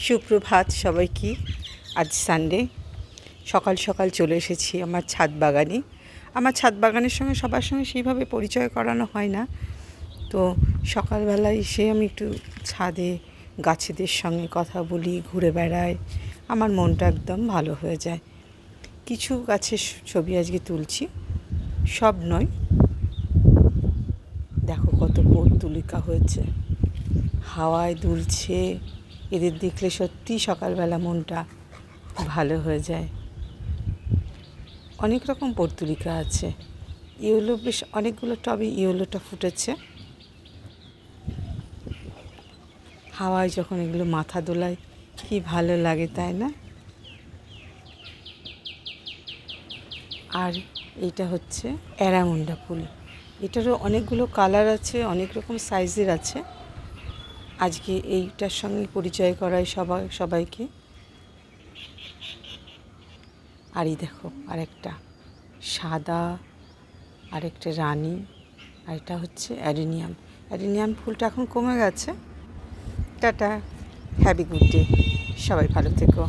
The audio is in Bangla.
সুপ্রভাত সবাইকে। আজ সানডে, সকাল সকাল চলে এসেছি আমার ছাদ বাগানে। আমার ছাদ বাগানের সঙ্গে সবার সঙ্গে সেইভাবে পরিচয় করানো হয় না, তো সকালবেলায় এসে আমি একটু ছাদে গাছেদের সঙ্গে কথা বলি, ঘুরে বেড়াই, আমার মনটা একদম ভালো হয়ে যায়। কিছু গাছের ছবি আজকে তুলছি, সব নয়। দেখো কত পর্তুলিকা হয়েছে, হাওয়ায় দুলছে। এদের দেখলে সত্যি সকালবেলা মনটা ভালো হয়ে যায়। অনেক রকম পর্তুলিকা আছে, ইয়েলো বেশ অনেকগুলো টবে ইয়েলোটা ফুটেছে। হাওয়ায় যখন এগুলো মাথা দোলায় কি ভালো লাগে, তাই না? আর এইটা হচ্ছে অ্যারামুন্ডা ফুল। এটারও অনেকগুলো কালার আছে, অনেক রকম সাইজের আছে। আজকে এইটার সঙ্গে পরিচয় করাই সবাইকে। আর এই দেখো আরেকটা সাদা, আরেকটা রানী, আর এটা হচ্ছে অ্যাডেনিয়াম ফুলটা এখন কমে গেছে। টাটা, হ্যাভি গুড ডে, সবাই ভালো থেকো।